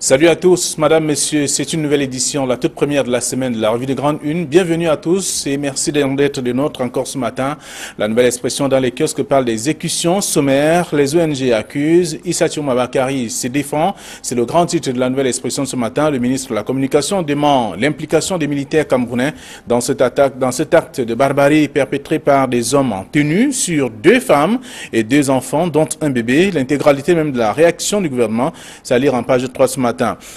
Salut à tous, madame, messieurs, c'est une nouvelle édition, la toute première de la semaine de la revue de Grande Une. Bienvenue à tous et merci d'être des nôtres encore ce matin. La nouvelle expression dans les kiosques parle des exécutions sommaires. Les ONG accusent, Issa Mabakari se défend. C'est le grand titre de la nouvelle expression ce matin. Le ministre de la Communication demande l'implication des militaires camerounais dans cet acte de barbarie perpétré par des hommes en tenue sur 2 femmes et 2 enfants, dont un bébé. L'intégralité même de la réaction du gouvernement, c'est à lire en page 3 ce matin.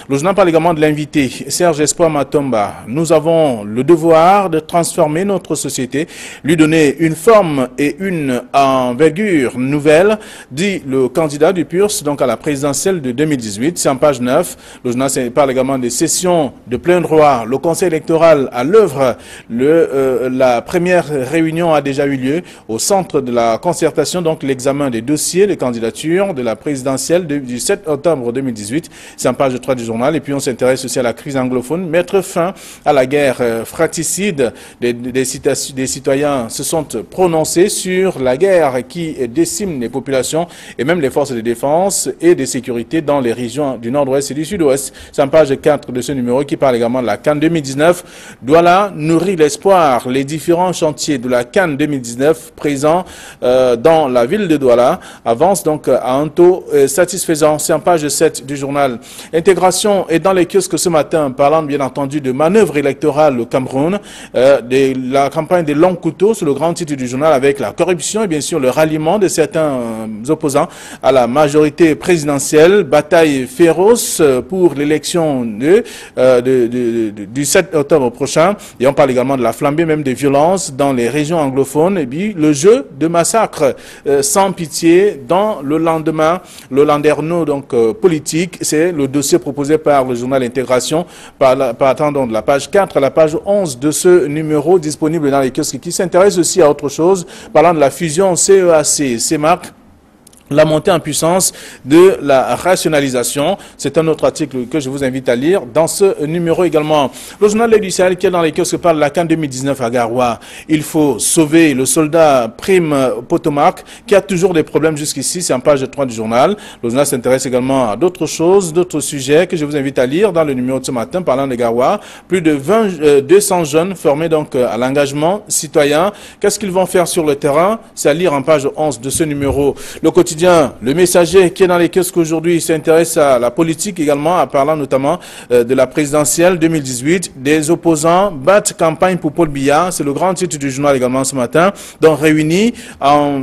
Le journal parle également de l'invité, Serge Espoir Matomba. Nous avons le devoir de transformer notre société, lui donner une forme et une envergure nouvelle, dit le candidat du PURS, donc à la présidentielle de 2018. C'est en page 9. Le journal parle également des sessions de plein droit. Le conseil électoral à l'œuvre. La première réunion a déjà eu lieu au centre de la concertation, donc l'examen des dossiers, les candidatures de la présidentielle du 7 octobre 2018. C'est en page 3 du journal. Et puis on s'intéresse aussi à la crise anglophone. Mettre fin à la guerre fratricide. Des citoyens se sont prononcés sur la guerre qui décime les populations et même les forces de défense et de sécurité dans les régions du nord-ouest et du sud-ouest. C'est en page 4 de ce numéro qui parle également de la CAN 2019. Douala nourrit l'espoir. Les différents chantiers de la CAN 2019 présents dans la ville de Douala avancent donc à un taux satisfaisant. C'est en page 7 du journal. Intégration est dans les kiosques ce matin, parlant bien entendu de manœuvre électorale au Cameroun, de la campagne des longs couteaux, sur le grand titre du journal, avec la corruption et bien sûr le ralliement de certains opposants à la majorité présidentielle. Bataille féroce pour l'élection du 7 octobre prochain. Et on parle également de la flambée même des violences dans les régions anglophones. Et puis le jeu de massacre sans pitié dans le lendemain, le landerneau donc politique. C'est le dossier proposé par le journal Intégration, partant de la page 4 à la page 11 de ce numéro disponible dans les kiosques, qui s'intéresse aussi à autre chose, parlant de la fusion CEAC-CEMAC. La montée en puissance de la rationalisation. C'est un autre article que je vous invite à lire dans ce numéro également. Le journal du Sahel qui est dans les kiosques parle de la CAN 2019 à Garoua. Il faut sauver le soldat Prime Potomac qui a toujours des problèmes jusqu'ici. C'est en page 3 du journal. Le journal s'intéresse également à d'autres choses, d'autres sujets que je vous invite à lire dans le numéro de ce matin parlant de Garoua. Plus de 200 jeunes formés donc à l'engagement citoyen. Qu'est-ce qu'ils vont faire sur le terrain? C'est à lire en page 11 de ce numéro. Le quotidien Le Messager qui est dans les kiosques aujourd'hui s'intéresse à la politique également, en parlant notamment de la présidentielle 2018. Des opposants battent campagne pour Paul Biya. C'est le grand titre du journal également ce matin. Donc réunis en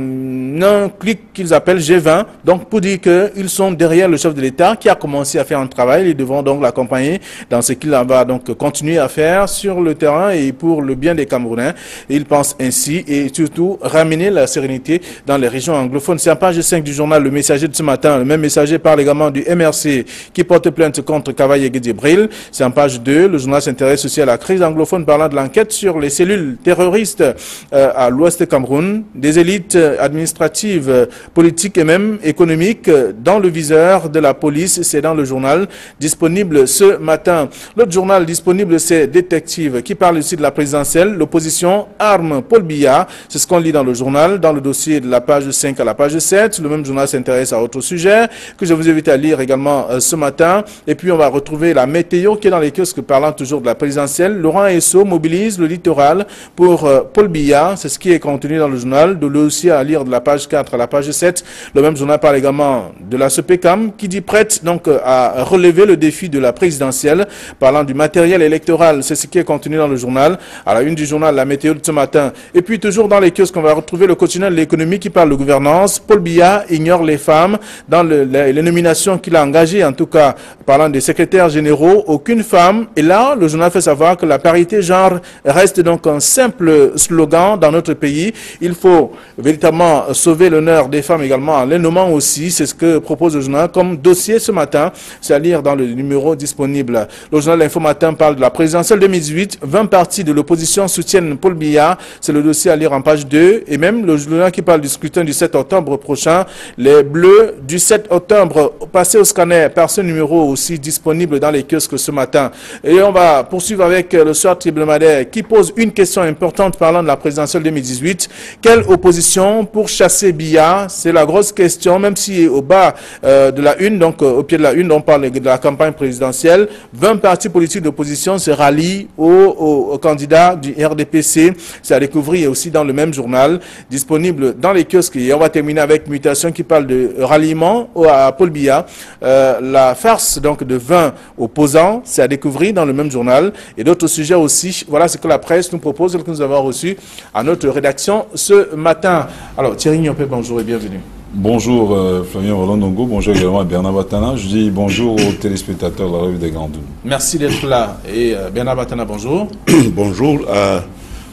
un clic qu'ils appellent G20. Donc pour dire qu'ils sont derrière le chef de l'État qui a commencé à faire un travail. Ils devront donc l'accompagner dans ce qu'il va donc continuer à faire sur le terrain et pour le bien des Camerounais. Ils pensent ainsi et surtout ramener la sérénité dans les régions anglophones. C'est en page 5 du journal Le Messager de ce matin. Le même Messager parle également du MRC qui porte plainte contre Cavaillé Guédibril. C'est en page 2. Le journal s'intéresse aussi à la crise anglophone, parlant de l'enquête sur les cellules terroristes à l'ouest du Cameroun, des élites administratives, politiques et même économiques dans le viseur de la police. C'est dans le journal disponible ce matin. L'autre journal disponible, c'est Détective qui parle aussi de la présidentielle. L'opposition arme Paul Biya. C'est ce qu'on lit dans le journal, dans le dossier de la page 5 à la page 7. Le même journal s'intéresse à autre sujet que je vous invite à lire également ce matin. Et puis on va retrouver la météo qui est dans les kiosques parlant toujours de la présidentielle. Laurent Esso mobilise le littoral pour Paul Biya. C'est ce qui est contenu dans le journal. De aussi à lire de la page 4 à la page 7. Le même journal parle également de la SEPECAM qui dit prête donc à relever le défi de la présidentielle, parlant du matériel électoral. C'est ce qui est contenu dans le journal. À la une du journal, la météo de ce matin. Et puis toujours dans les kiosques, on va retrouver le quotidien de l'économie qui parle de gouvernance. Paul Biya ignore les femmes dans les nominations qu'il a engagées, en tout cas parlant des secrétaires généraux, aucune femme. Et là, le journal fait savoir que la parité genre reste donc un simple slogan dans notre pays. Il faut véritablement sauver l'honneur des femmes également en les nommant aussi. C'est ce que propose le journal comme dossier ce matin. C'est à lire dans le numéro disponible. Le journal L'Info Matin parle de la présidentielle 2018. 20 partis de l'opposition soutiennent Paul Biya. C'est le dossier à lire en page 2. Et même le journal qui parle du scrutin du 7 octobre prochain Les Bleus du 7 octobre, passés au scanner par ce numéro aussi disponible dans les kiosques ce matin. Et on va poursuivre avec le soir hebdomadaire qui pose une question importante parlant de la présidentielle 2018. Quelle opposition pour chasser Biya? C'est la grosse question, même si au bas de la une, donc au pied de la une, on parle de la campagne présidentielle. 20 partis politiques d'opposition se rallient au candidat du RDPC. C'est à découvrir aussi dans le même journal, disponible dans les kiosques. Et on va terminer avec Mutation qui parle de ralliement à Paul Biya. La farce donc de 20 opposants, c'est à découvrir dans le même journal. Et d'autres sujets aussi. Voilà ce que la presse nous propose, que nous avons reçu à notre rédaction ce matin. Alors Thierry Niopé, bonjour et bienvenue. Bonjour Flavien Roland-Dongo, bonjour également à Bernard Batana. Je dis bonjour aux téléspectateurs de la Revue des Grandes. Merci d'être là. Et Bernard Batana, bonjour. Bonjour.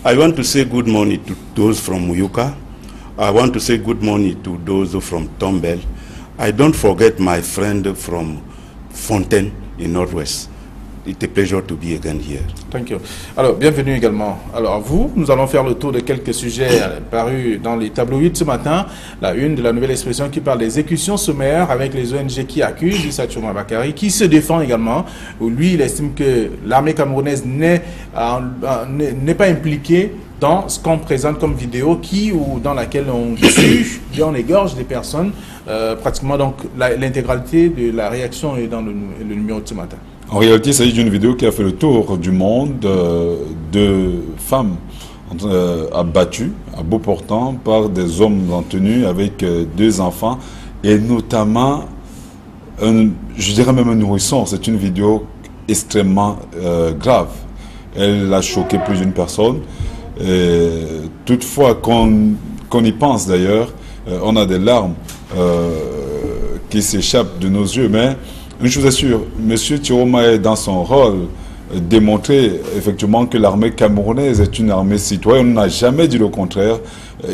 I want to say good morning to those from Muyuka. I want to say good morning to those from Tombel. I don't forget my friend from Fontaine in Northwest. It's a pleasure to be again here. Thank you. Alors, bienvenue également. Alors, nous allons faire le tour de quelques sujets parus dans les tabloïds ce matin. La une de la Nouvelle Expression qui parle des exécutions sommaires avec les ONG qui accusent Issa Tchouma Bakary, qui se défend également. Lui, il estime que l'armée camerounaise n'est pas impliquée dans ce qu'on présente comme vidéo ou dans laquelle on tue, on égorge des personnes. Pratiquement, donc, l'intégralité de la réaction est dans le numéro de ce matin. En réalité, il s'agit d'une vidéo qui a fait le tour du monde de femmes abattues à bout portant par des hommes en tenue avec 2 enfants et notamment, je dirais même un nourrisson. C'est une vidéo extrêmement grave. Elle a choqué plus d'une personne. Toutefois, qu'on y pense d'ailleurs, on a des larmes qui s'échappent de nos yeux, mais une chose est sûre, M. Tiroma est dans son rôle démontré effectivement que l'armée camerounaise est une armée citoyenne. On n'a jamais dit le contraire.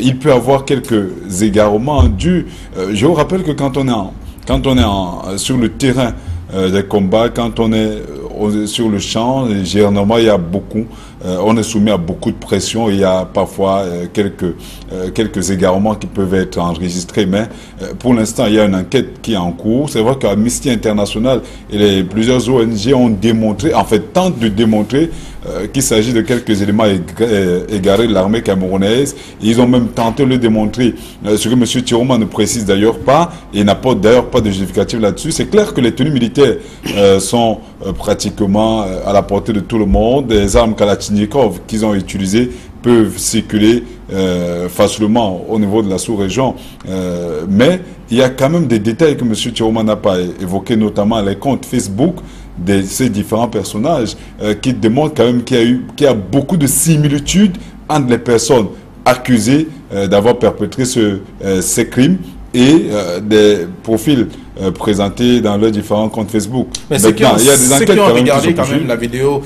Il peut avoir quelques égarements dus. Je vous rappelle que quand on est sur le terrain des combats, quand on est sur le champ, généralement il y a beaucoup, on est soumis à beaucoup de pression et il y a parfois quelques égarements qui peuvent être enregistrés, mais pour l'instant il y a une enquête qui est en cours. C'est vrai qu'Amnesty International et plusieurs ONG ont démontré, en fait tentent de démontrer qu'il s'agit de quelques éléments égarés de l'armée camerounaise. Ils ont même tenté de le démontrer, ce que M. Tiroma ne précise d'ailleurs pas et n'apporte d'ailleurs pas de justificatif là-dessus. C'est clair que les tenues militaires sont pratiquement à la portée de tout le monde. Des armes Kalachnikov qu'ils ont utilisées peuvent circuler facilement au niveau de la sous-région. Mais il y a quand même des détails que M. Tiroma n'a pas évoqués, notamment les comptes Facebook de ces différents personnages qui démontrent quand même qu'il y a beaucoup de similitudes entre les personnes accusées d'avoir perpétré ces crimes et des profils présentés dans leurs différents comptes Facebook. Mais ceux qui ont regardé quand même la vidéo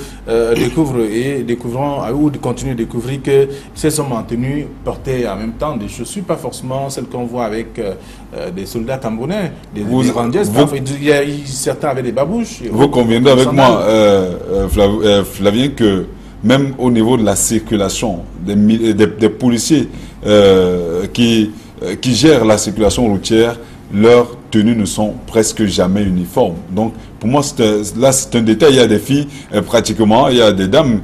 découvrant ou continuent de découvrir que ces hommes en tenue portaient en même temps des chaussures, pas forcément celles qu'on voit avec des soldats camerounais, des Rwandiens. Certains avaient des babouches. Vous conviendrez avec moi, Flavien, que même au niveau de la circulation des policiers qui gèrent la circulation routière, leurs tenues ne sont presque jamais uniformes. Donc, pour moi, là, c'est un détail. Il y a des filles, pratiquement, il y a des dames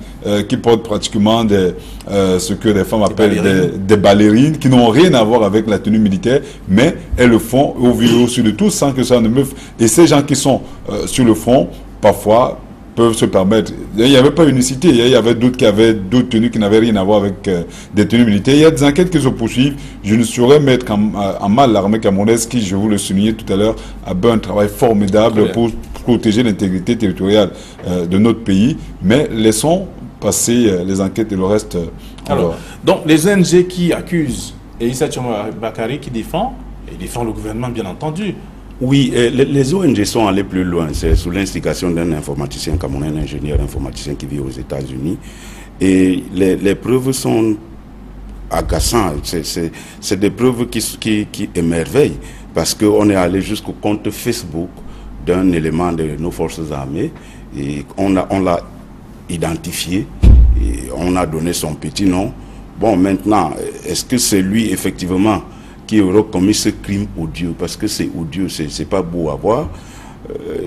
qui portent pratiquement ce que les femmes appellent des ballerines, qui n'ont rien à voir avec la tenue militaire, mais elles le font au vu au-dessus de tout, sans que ça ne meuf. Et ces gens qui sont sur le front, parfois, peuvent se permettre. Il n'y avait pas unicité. Il y avait d'autres qui avaient d'autres tenues qui n'avaient rien à voir avec des tenues militaires. Il y a des enquêtes qui se poursuivent. Je ne saurais mettre en mal l'armée camerounaise qui, je vous le soulignais tout à l'heure, a fait un travail formidable pour protéger l'intégrité territoriale de notre pays. Mais laissons passer les enquêtes et le reste. Alors, donc les ONG qui accusent et Issa Tchouma Bakary qui défend, et défend le gouvernement bien entendu. Oui, les ONG sont allées plus loin. C'est sous l'instigation d'un informaticien camerounais, un ingénieur informaticien qui vit aux États-Unis. Et les preuves sont agaçantes. C'est des preuves qui émerveillent. Parce qu'on est allé jusqu'au compte Facebook d'un élément de nos forces armées. Et on l'a identifié. Et on a donné son petit nom. Bon, maintenant, est-ce que c'est lui, effectivement, qui aura commis ce crime odieux, parce que c'est odieux, c'est pas beau à voir.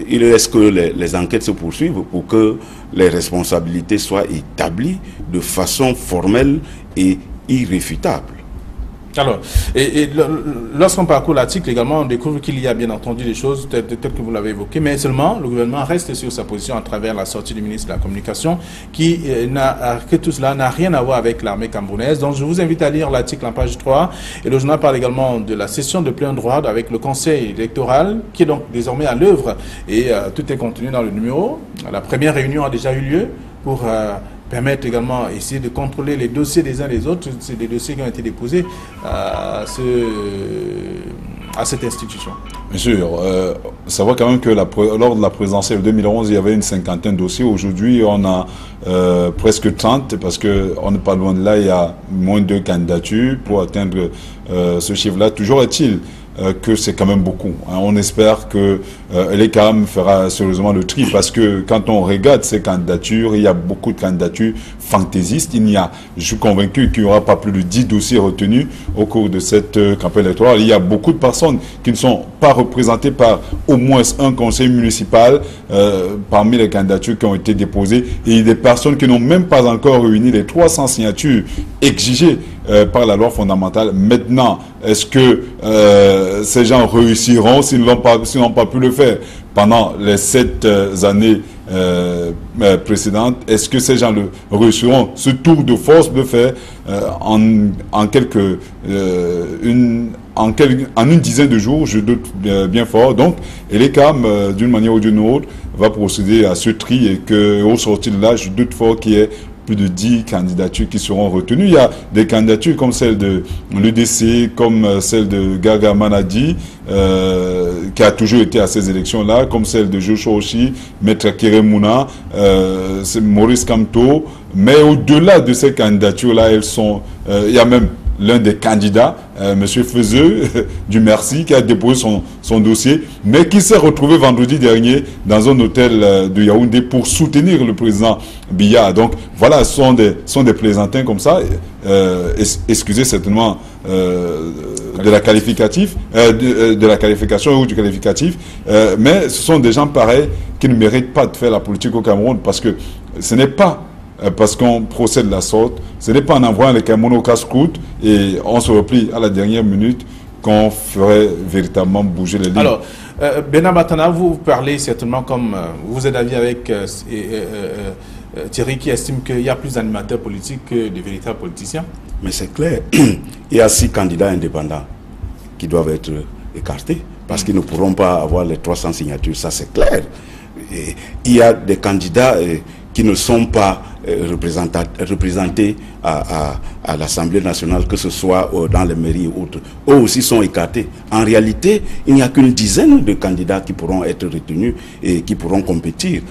Il reste que les enquêtes se poursuivent pour que les responsabilités soient établies de façon formelle et irréfutable. Alors, lorsqu'on parcourt l'article également, on découvre qu'il y a bien entendu des choses telles que vous l'avez évoqué, mais seulement le gouvernement reste sur sa position à travers la sortie du ministre de la Communication, que tout cela n'a rien à voir avec l'armée camerounaise. Donc je vous invite à lire l'article en page 3, et le journal parle également de la session de plein droit avec le conseil électoral, qui est donc désormais à l'œuvre, et tout est contenu dans le numéro. La première réunion a déjà eu lieu pour permettre également essayer de contrôler les dossiers des uns des autres. C'est des dossiers qui ont été déposés à cette institution. Bien sûr, savoir quand même que lors de la présidentielle 2011, il y avait une cinquantaine de dossiers. Aujourd'hui, on a presque 30, parce qu'on n'est pas loin de là, il y a moins de candidatures pour atteindre ce chiffre-là. Toujours est-il que c'est quand même beaucoup. On espère que l'ECAM fera sérieusement le tri, parce que quand on regarde ces candidatures, il y a beaucoup de candidatures fantaisistes. Je suis convaincu qu'il n'y aura pas plus de 10 dossiers retenus au cours de cette campagne électorale. Il y a beaucoup de personnes qui ne sont pas représentées par au moins un conseil municipal parmi les candidatures qui ont été déposées, et des personnes qui n'ont même pas encore réuni les 300 signatures exigées par la loi fondamentale. Maintenant, est-ce que ces gens réussiront s'ils n'ont pas pu le faire pendant les 7 années précédentes? Est-ce que ces gens réussiront ce tour de force de faire en une dizaine de jours? Je doute bien fort. Donc, l'ECAM, d'une manière ou d'une autre, va procéder à ce tri, et qu'au sortir de là, je doute fort qu'il y ait plus de 10 candidatures qui seront retenues. Il y a des candidatures comme celle de l'UDC, comme celle de Gaga Manadi, qui a toujours été à ces élections-là, comme celle de Joshua Oshi, Maître Keremouna, Maurice Kamto. Mais au-delà de ces candidatures-là, il y a même l'un des candidats, M. Feuzeux du Merci, qui a déposé son dossier, mais qui s'est retrouvé vendredi dernier dans un hôtel de Yaoundé pour soutenir le président Biya. Donc voilà, ce sont des plaisantins comme ça. Excusez certainement de la qualificatif, de la qualification ou du qualificatif, mais ce sont des gens pareils qui ne méritent pas de faire la politique au Cameroun, parce que ce n'est pas parce qu'on procède de la sorte, ce n'est pas en envoyant les Camerounais au casse-croûte et on se replie à la dernière minute qu'on ferait véritablement bouger les lignes. Alors, Bernard Batana, vous parlez certainement comme vous êtes d'avis avec Thierry, qui estime qu'il y a plus d'animateurs politiques que de véritables politiciens. Mais c'est clair, il y a 6 candidats indépendants qui doivent être écartés, parce qu'ils ne pourront pas avoir les 300 signatures, ça c'est clair. Et il y a des candidats qui ne sont pas représentés à l'Assemblée nationale, que ce soit dans les mairies ou autres. Eux aussi sont écartés. En réalité, il n'y a qu'une dizaine de candidats qui pourront être retenus et qui pourront compétir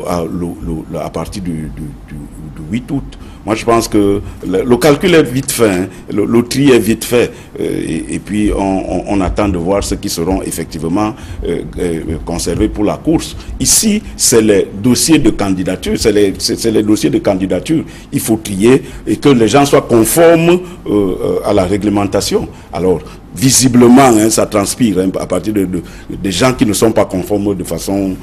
à partir du 8 août. Moi, je pense que le calcul est vite fait, hein. Le tri est vite fait. Et puis, on attend de voir ceux qui seront effectivement conservés pour la course. Ici, c'est les dossiers de candidature. C'est les dossiers de candidature. Il faut trier et que les gens soient conformes à la réglementation. Alors, visiblement, hein, ça transpire, hein, à partir des gens qui ne sont pas conformes de façon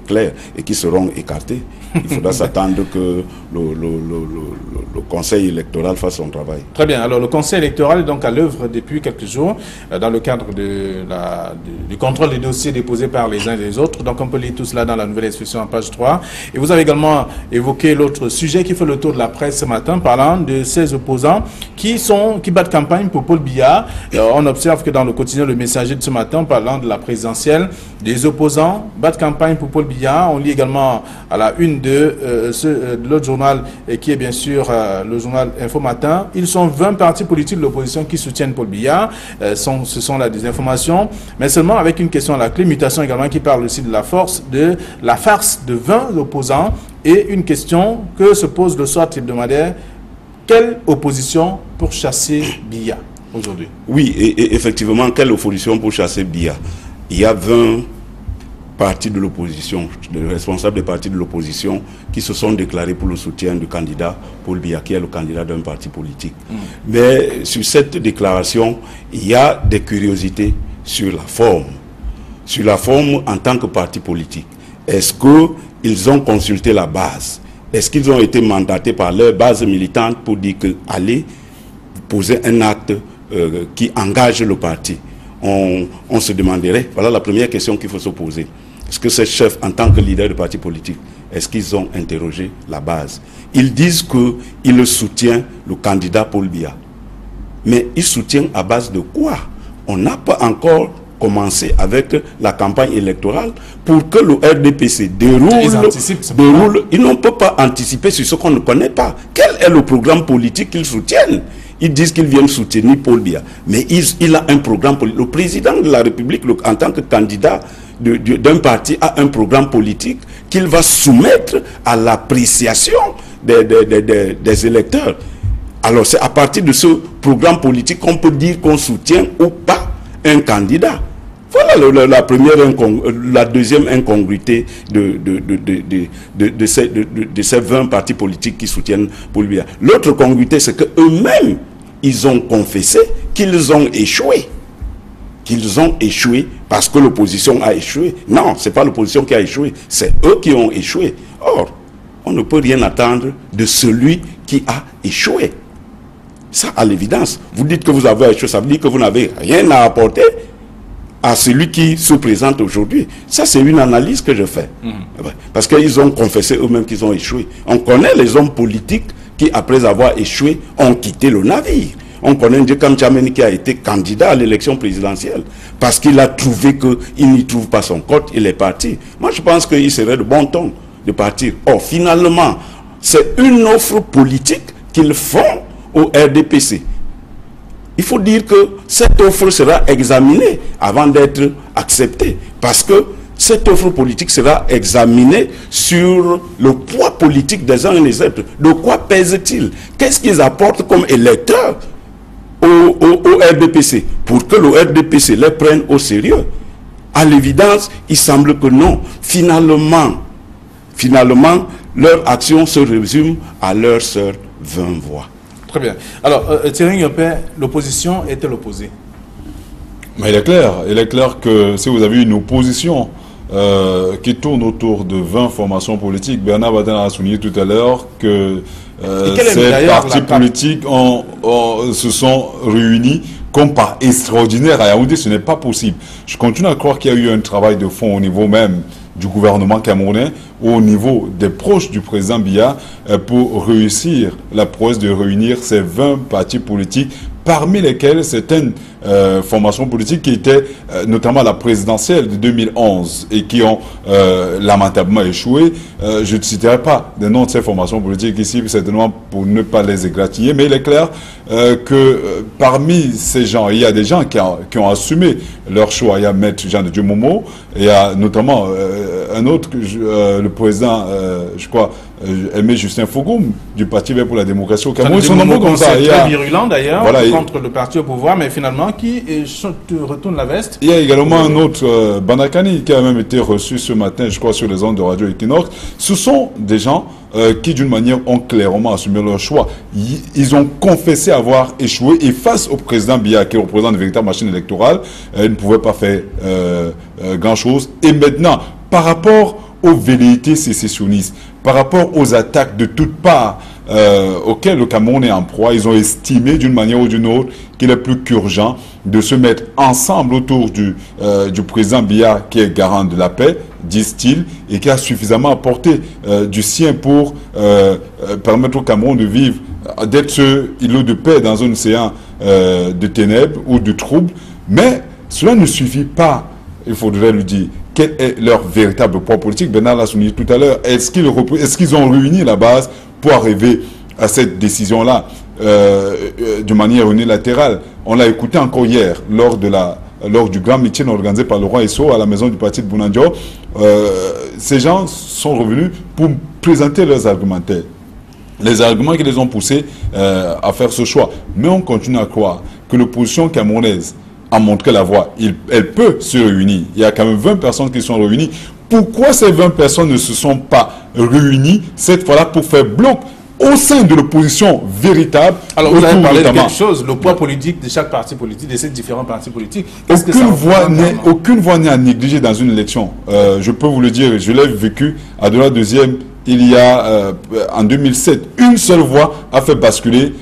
claire et qui seront écartés. Il faudra s'attendre que le Conseil électoral fasse son travail. Très bien. Alors, le Conseil électoral est donc à l'œuvre depuis quelques jours dans le cadre du contrôle des dossiers déposés par les uns et les autres. Donc, on peut lire tout cela dans la nouvelle expression en page 3. Et vous avez également évoqué l'autre sujet qui fait le tour de la presse ce matin, parlant de ces opposants qui battent campagne pour Paul Biya. On observe que dans le quotidien Le Messager de ce matin, parlant de la présidentielle, des opposants battent campagne pour Paul Biya. On lit également à la une de l'autre journal, qui est bien sûr le journal Info Matin. Ils sont 20 partis politiques de l'opposition qui soutiennent Paul Biya. Ce sont là des informations, mais seulement avec une question à la clé. Mutation également qui parle aussi de la farce de 20 opposants, et une question que se pose le soir hebdomadaire: quelle opposition pour chasser Biya aujourd'hui? Oui, et effectivement, quelle opposition pour chasser Biya? Il y a 20 partis de l'opposition, les responsables des partis de l'opposition qui se sont déclarés pour le soutien du candidat Paul Biya, qui est le candidat d'un parti politique. Mais sur cette déclaration, il y a des curiosités sur la forme. Sur la forme en tant que parti politique. Est-ce qu'ils ont consulté la base? Est-ce qu'ils ont été mandatés par leur base militante pour dire que allez poser un acte qui engage le parti? On se demanderait, voilà la première question qu'il faut se poser. Est-ce que ces chefs, en tant que leader de parti politique, est-ce qu'ils ont interrogé la base? Ils disent qu'ils soutiennent le candidat Paul Biya. Mais ils soutiennent à base de quoi? On n'a pas encore commencé avec la campagne électorale pour que le RDPC déroule. Ils ne peuvent pas anticiper sur ce qu'on ne connaît pas. Quel est le programme politique qu'ils soutiennent? Ils disent qu'ils viennent soutenir Paul Biya. Mais il a un programme politique. Le président de la République, en tant que candidat d'un parti, a un programme politique qu'il va soumettre à l'appréciation des électeurs. Alors c'est à partir de ce programme politique qu'on peut dire qu'on soutient ou pas un candidat. Voilà la deuxième incongruité de ces 20 partis politiques qui soutiennent Paul Biya. L'autre congruité, c'est qu'eux-mêmes, ils ont confessé qu'ils ont échoué. Qu'ils ont échoué parce que l'opposition a échoué. Non, ce n'est pas l'opposition qui a échoué, c'est eux qui ont échoué. Or, on ne peut rien attendre de celui qui a échoué. Ça, à l'évidence. Vous dites que vous avez échoué, ça veut dire que vous n'avez rien à apporter à celui qui se présente aujourd'hui. Ça, c'est une analyse que je fais. Parce qu'ils ont confessé eux-mêmes qu'ils ont échoué. On connaît les hommes politiques qui, après avoir échoué, ont quitté le navire. On connaît Ndjekam Tchameni qui a été candidat à l'élection présidentielle parce qu'il a trouvé qu'il n'y trouve pas son compte, il est parti. Moi, je pense qu'il serait de bon ton de partir. Or, finalement, c'est une offre politique qu'ils font au RDPC. Il faut dire que cette offre sera examinée avant d'être acceptée. Parce que cette offre politique sera examinée sur le poids politique des uns et des autres. De quoi pèse-t-il? Qu'est-ce qu'ils apportent comme électeurs au RDPC? Pour que le RDPC les prenne au sérieux. À l'évidence, il semble que non. Finalement, leur action se résume à leur seule 20 voix. Très bien. Alors, Thierry Yopé, l'opposition est-elle opposée? Mais il est clair que si vous avez une opposition qui tourne autour de 20 formations politiques, Bernard Badan a souligné tout à l'heure que ces partis politiques se sont réunis comme par extraordinaire à Yaoundé. Ce n'est pas possible. Je continue à croire qu'il y a eu un travail de fond au niveau même du gouvernement camerounais, au niveau des proches du président Biya, pour réussir la prouesse de réunir ces 20 partis politiques, parmi lesquels certaines formations politiques qui étaient notamment à la présidentielle de 2011 et qui ont lamentablement échoué. Je ne citerai pas des noms de ces formations politiques ici, certainement pour ne pas les égratigner, mais il est clair que parmi ces gens, il y a des gens qui ont assumé leur choix. Il y a Maître Jean de Dieu Momo, il y a notamment un autre, le président, je crois, Aimé Justin Fougoum, du Parti Vert pour la démocratie au Cameroun. Ils sont nombreux comme ça. C'est très virulent d'ailleurs, voilà, contre le parti au pouvoir, mais finalement qui retourne la veste. Il y a également un autre, Banakani, qui a même été reçu ce matin, je crois, sur les ondes de Radio Equinox. Ce sont des gens qui, d'une manière, ont clairement assumé leur choix. Ils ont confessé avoir échoué et face au président Biya, qui représente une véritable machine électorale, ils ne pouvaient pas faire grand-chose. Et maintenant, par rapport aux velléités sécessionnistes, par rapport aux attaques de toutes parts auxquelles le Cameroun est en proie, ils ont estimé d'une manière ou d'une autre qu'il est plus qu'urgent de se mettre ensemble autour du président Biya, qui est garant de la paix, disent-ils, et qui a suffisamment apporté du sien pour permettre au Cameroun de vivre, d'être ce îlot de paix dans un océan de ténèbres ou de troubles. Mais cela ne suffit pas, il faudrait lui dire. Quel est leur véritable poids politique? Bernard l'a souligné tout à l'heure. Est-ce qu'ils ont réuni la base pour arriver à cette décision-là de manière unilatérale? On l'a écouté encore hier lors du grand meeting organisé par le roi Esso à la maison du parti de Bounandio. Ces gens sont revenus pour présenter leurs argumentaires. Les arguments qui les ont poussés à faire ce choix. Mais on continue à croire que l'opposition camerounaise à montrer la voie. Elle peut se réunir. Il y a quand même 20 personnes qui sont réunies. Pourquoi ces 20 personnes ne se sont pas réunies cette fois-là pour faire bloc au sein de l'opposition véritable? Alors, vous avez parlé de quelque chose, le poids politique de chaque parti politique, de ces différents partis politiques. Aucune voix n'est à négliger dans une élection. Je peux vous le dire, je l'ai vécu à de la deuxième, il y a en 2007, une seule voix a fait basculer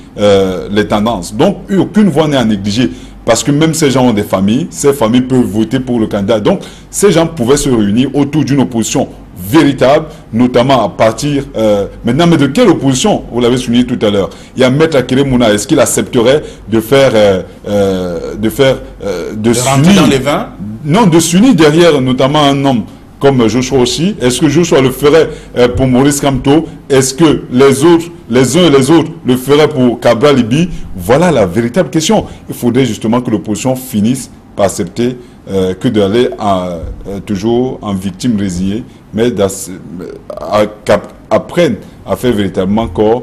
les tendances. Donc, aucune voix n'est à négliger. Parce que même ces gens ont des familles, ces familles peuvent voter pour le candidat. Donc, ces gens pouvaient se réunir autour d'une opposition véritable, notamment à partir... maintenant, mais de quelle opposition? Vous l'avez souligné tout à l'heure. Il y a Maître Akere Mouna. Est-ce qu'il accepterait de rentrer dans les 20? Non, de s'unir derrière notamment un homme comme Joshua aussi. Est-ce que Joshua le ferait pour Maurice Kamto? Est-ce que les uns et les autres le feraient pour Cabral Libi? Voilà la véritable question. Il faudrait justement que l'opposition finisse par accepter que d'aller toujours en victime résignée, mais apprennent à faire véritablement corps.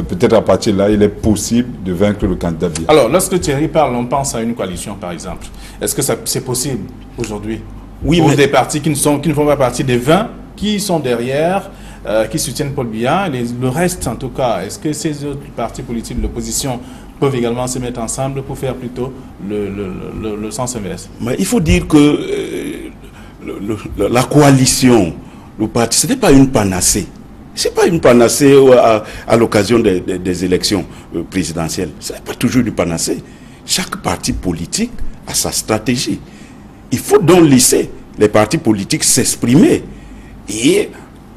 Peut-être à partir de là, il est possible de vaincre le candidat Biya. Alors, lorsque Thierry parle, on pense à une coalition, par exemple. Est-ce que c'est possible aujourd'hui? Oui, pour des partis qui ne font pas partie des 20 qui sont derrière, qui soutiennent Paul Biya, le reste en tout cas, est-ce que ces autres partis politiques de l'opposition peuvent également se mettre ensemble pour faire plutôt le sens inverse? Mais il faut dire que la coalition, le parti, ce n'est pas une panacée. Ce n'est pas une panacée à l'occasion des élections présidentielles. Ce n'est pas toujours une panacée. Chaque parti politique a sa stratégie. Il faut donc laisser les partis politiques s'exprimer. Et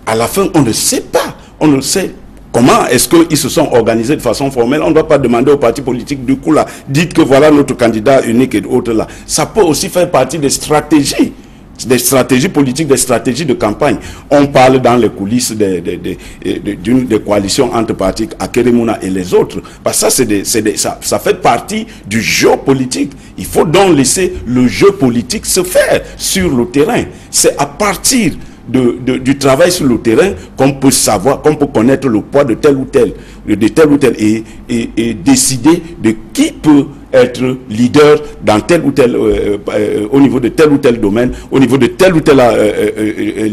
à la fin, on ne sait pas. On ne sait comment est-ce qu'ils se sont organisés de façon formelle. On ne doit pas demander aux partis politiques, du coup, là, dites que voilà notre candidat unique et autres là. Ça peut aussi faire partie des stratégies politiques, des stratégies de campagne. On parle dans les coulisses des coalitions entre partis, Akere Mouna et les autres. Parce que ça fait partie du jeu politique. Il faut donc laisser le jeu politique se faire sur le terrain. C'est à partir du travail sur le terrain qu'on peut savoir, qu'on peut connaître le poids de tel ou tel et décider de qui peut être leader dans tel ou tel au niveau de tel ou tel domaine, au niveau de tel ou tel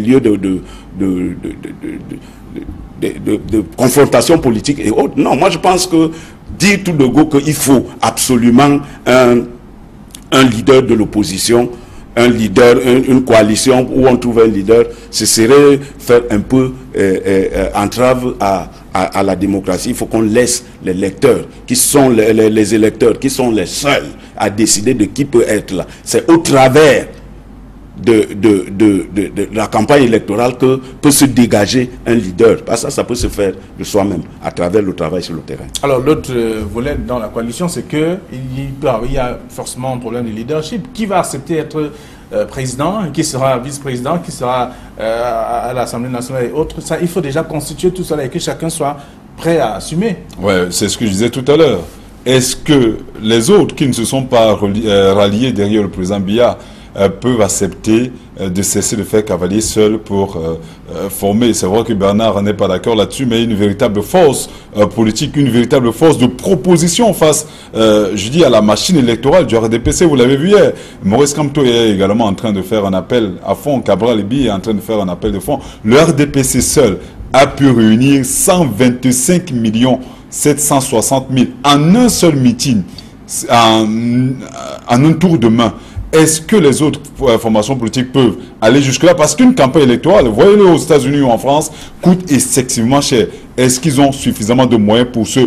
lieu de confrontation politique et autres. Non, moi je pense que dire tout de go qu'il faut absolument un leader de l'opposition, un leader, une coalition où on trouve un leader, ce serait faire un peu entrave à la démocratie. Il faut qu'on laisse les lecteurs, qui sont les électeurs, qui sont les seuls à décider de qui peut être là. C'est au travers de la campagne électorale que peut se dégager un leader. Parce que ça peut se faire de soi-même, à travers le travail sur le terrain. Alors l'autre volet dans la coalition, c'est qu'il y a forcément un problème de leadership. Qui va accepter être président, qui sera vice-président, qui sera à l'Assemblée nationale et autres? Ça, il faut déjà constituer tout cela et que chacun soit prêt à assumer. Ouais, c'est ce que je disais tout à l'heure. Est-ce que les autres qui ne se sont pas ralliés derrière le président Biya peuvent accepter de cesser de faire cavalier seul pour former? C'est vrai que Bernard n'est pas d'accord là-dessus, mais une véritable force politique, une véritable force de proposition face, je dis, à la machine électorale du RDPC. Vous l'avez vu hier, Maurice Kamto est également en train de faire un appel à fond, Cabral Libi est en train de faire un appel de fond. Le RDPC seul a pu réunir 125 760 000 en un seul meeting, en un tour de main. Est-ce que les autres formations politiques peuvent aller jusque-là? Parce qu'une campagne électorale, voyez-le aux États-Unis ou en France, coûte excessivement cher. Est-ce qu'ils ont suffisamment de moyens pour se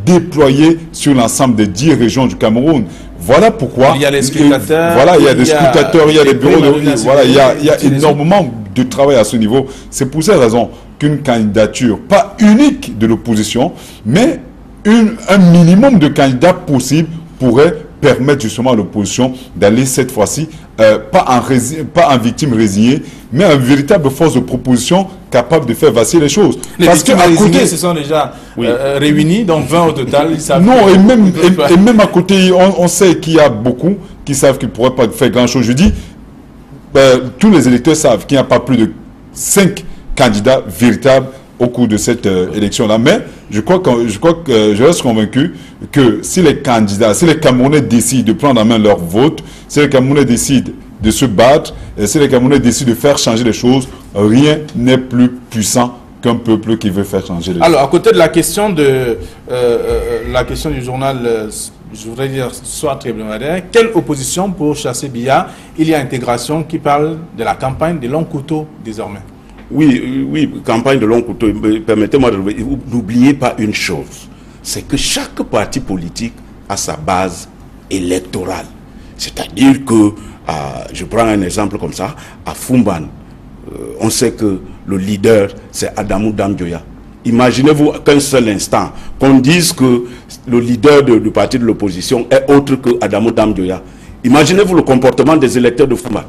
déployer sur l'ensemble des 10 régions du Cameroun? Voilà pourquoi... Il y a les scrutateurs. Voilà, il y a des scrutateurs, il y a des bureaux de... Voilà, il y a énormément de travail à ce niveau. C'est pour cette raison qu'une candidature, pas unique de l'opposition, mais un minimum de candidats possibles pourrait permettre justement à l'opposition d'aller cette fois-ci, pas en victime résignée, mais en véritable force de proposition capable de faire vaciller les choses. Les victimes résignées se sont déjà réunis, donc 20 au total. Ils savent non, et même à côté, on sait qu'il y a beaucoup qui savent qu'ils ne pourraient pas faire grand-chose. Je dis, tous les électeurs savent qu'il n'y a pas plus de 5 candidats véritables au cours de cette élection-là. Mais je crois que je reste convaincu que si les candidats, si les Camerounais décident de prendre en main leur vote, si les Camerounais décident de se battre, et si les Camerounais décident de faire changer les choses, rien n'est plus puissant qu'un peuple qui veut faire changer les choses. Alors, à côté de la question du journal, je voudrais dire, soit très hebdomadaire, quelle opposition pour chasser Biya? Il y a Intégration qui parle de la campagne des longs couteaux désormais. Oui, campagne de long couteau. Permettez-moi de... N'oubliez pas une chose, c'est que chaque parti politique a sa base électorale. C'est-à-dire que, je prends un exemple comme ça, à Fumban, on sait que le leader, c'est Adamou Dam-Dioya. Imaginez-vous qu'un seul instant, qu'on dise que le leader du parti de l'opposition est autre que Adamou Dam-Dioya. Imaginez-vous le comportement des électeurs de Fumban.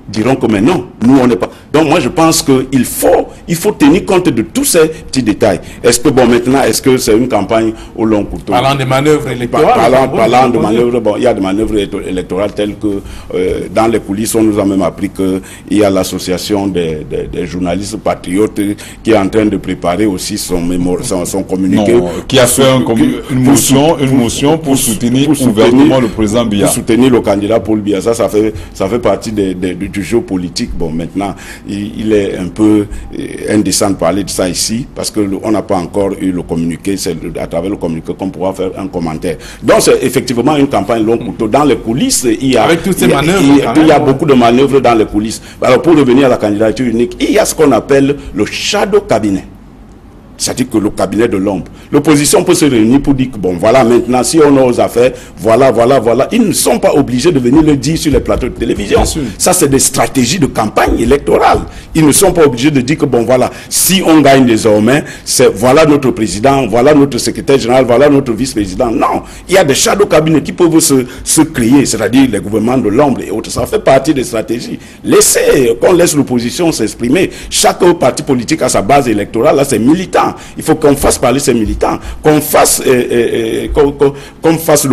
Diront que mais non, nous on n'est pas. Donc moi je pense qu'il faut tenir compte de tous ces petits détails. Est-ce que bon maintenant, est-ce que c'est une campagne au long couteau? Parlant des manœuvres électorales. Parlant de manœuvres, bon, il y a des manœuvres électorales telles que dans les coulisses on nous a même appris qu'il y a l'association des journalistes patriotes qui est en train de préparer aussi son communiqué. Non, qui a fait une motion pour soutenir ouvertement le président Biya. Pour soutenir le candidat Paul Biya. Ça fait partie du jeu politique. Bon, maintenant, il est un peu indécent de parler de ça ici, parce qu'on n'a pas encore eu le communiqué. C'est à travers le communiqué qu'on pourra faire un commentaire. Donc, c'est effectivement une campagne long couteau. Dans les coulisses, il y a beaucoup de manœuvres dans les coulisses. Alors, pour revenir à la candidature unique, il y a ce qu'on appelle le shadow cabinet. C'est-à-dire que le cabinet de l'ombre. L'opposition peut se réunir pour dire que, bon, voilà, maintenant, si on ose à faire, voilà. Ils ne sont pas obligés de venir le dire sur les plateaux de télévision. Ça, c'est des stratégies de campagne électorale. Ils ne sont pas obligés de dire que, bon, voilà, si on gagne désormais, c'est voilà notre président, voilà notre secrétaire général, voilà notre vice-président. Non, il y a des shadow cabinets qui peuvent se créer, c'est-à-dire les gouvernements de l'ombre et autres. Ça fait partie des stratégies. qu'on laisse l'opposition s'exprimer. Chaque parti politique a sa base électorale, là, c'est militant. Il faut qu'on fasse parler ces militants, qu'on fasse le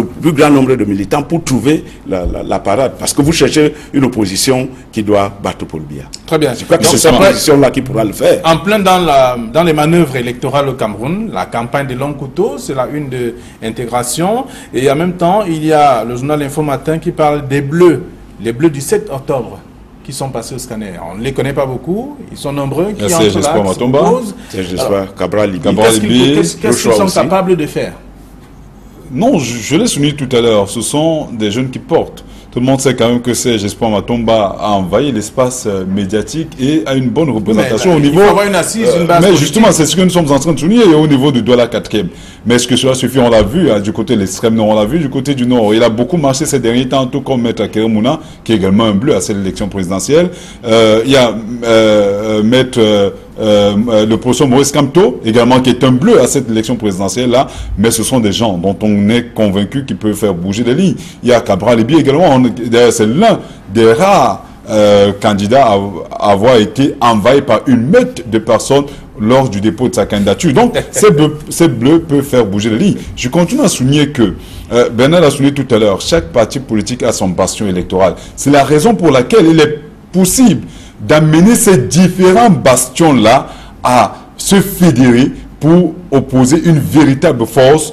plus grand nombre de militants pour trouver la parade. Parce que vous cherchez une opposition qui doit battre Paul Biya. Très bien. Je crois que c'est cette opposition-là qui pourra le faire. En plein dans les manœuvres électorales au Cameroun, la campagne des longs couteaux, c'est la une de Intégration. Et en même temps, il y a le journal Info Matin qui parle des Bleus, les Bleus du 7 octobre. Qui sont passés au scanner. On ne les connaît pas beaucoup, ils sont nombreux, qui entrent là, qui s'opposent. Cabral Libi. Qu'est-ce qu'ils sont capables de faire? Non, je l'ai souligné tout à l'heure, ce sont des jeunes qui portent. Tout le monde sait quand même que Serge Espoir Matomba a envahi l'espace médiatique et a une bonne représentation au niveau... Il faut avoir une assise, une base mais justement, c'est ce que nous sommes en train de souligner au niveau du Douala 4e. Mais est-ce que cela suffit? On l'a vu du côté de l'extrême nord, on l'a vu du côté du nord. Il a beaucoup marché ces derniers temps, tout comme Maître Keremouna, qui est également un bleu à cette élection présidentielle. Il y a Maître... le professeur Maurice Kamto, également, qui est un bleu à cette élection présidentielle-là, mais ce sont des gens dont on est convaincu qu'ils peuvent faire bouger les lignes. Il y a Cabral Libi également, c'est l'un des rares candidats à avoir été envahi par une meute de personnes lors du dépôt de sa candidature. Donc, ces bleus peuvent faire bouger les lignes. Je continue à souligner que, Bernard a souligné tout à l'heure, chaque parti politique a son bastion électoral. C'est la raison pour laquelle il est possible d'amener ces différents bastions-là à se fédérer pour opposer une véritable force,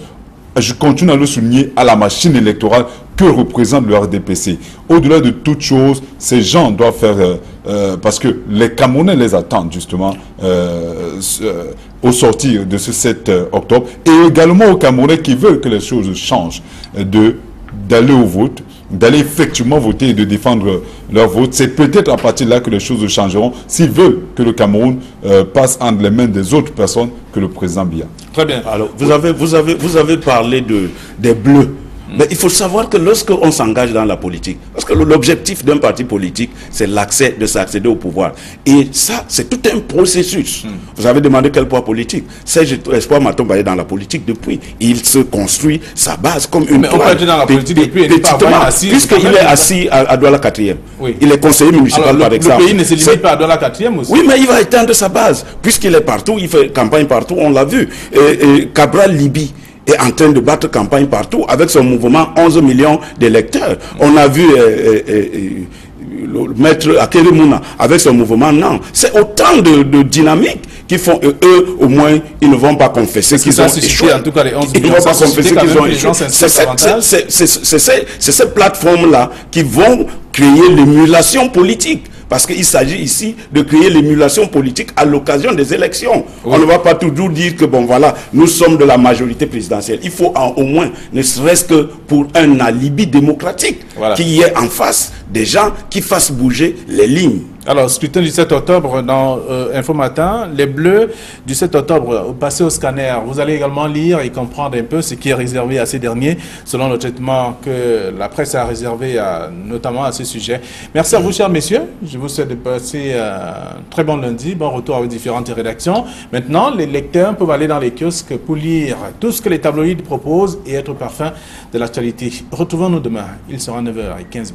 je continue à le souligner, à la machine électorale que représente le RDPC. Au-delà de toute chose, ces gens doivent faire, parce que les Camerounais les attendent justement au sortir de ce 7 octobre, et également aux Camerounais qui veulent que les choses changent, d'aller au vote, d'aller effectivement voter et de défendre leur vote. C'est peut-être à partir de là que les choses changeront s'ils veulent que le Cameroun passe entre les mains des autres personnes que le président Biya. Très bien. Alors, vous avez parlé des Bleus. Mais il faut savoir que lorsqu'on s'engage dans la politique, parce que l'objectif d'un parti politique, c'est de s'accéder au pouvoir. Et ça, c'est tout un processus. Vous avez demandé quel poids politique. Serge Espoir Matomba est dans la politique depuis. Il se construit sa base comme une toile. Mais on peut être dans la politique depuis, puisqu'il est assis à Douala 4e. Oui. Il est conseiller municipal, par exemple. Le pays ne se limite pas à Douala 4e aussi. Oui, mais il va étendre sa base. Puisqu'il est partout, il fait campagne partout, on l'a vu. Et Cabral Libi est en train de battre campagne partout avec son mouvement 11 millions d'électeurs. On a vu maître Akeremouna avec son mouvement, non. C'est autant de dynamiques qui font, eux, au moins, ils ne vont pas confesser qu'ils ont échoué. En tout cas, les 11 ils ne vont pas confesser qu'ils ont échoué. C'est ces plateformes-là qui vont créer l'émulation politique. Parce qu'il s'agit ici de créer l'émulation politique à l'occasion des élections. Oui. On ne va pas toujours dire que, bon voilà, nous sommes de la majorité présidentielle. Il faut au moins, ne serait-ce que pour un alibi démocratique, qu'il y ait en face des gens qui fassent bouger les lignes. Alors, scrutin du 7 octobre dans Info Matin, les Bleus du 7 octobre passés au scanner. Vous allez également lire et comprendre un peu ce qui est réservé à ces derniers, selon le traitement que la presse a réservé notamment à ce sujet. Merci à vous, chers messieurs. Je vous souhaite de passer un très bon lundi, bon retour avec différentes rédactions. Maintenant, les lecteurs peuvent aller dans les kiosques pour lire tout ce que les tabloïds proposent et être parfum de l'actualité. Retrouvons-nous demain. Il sera 9h15.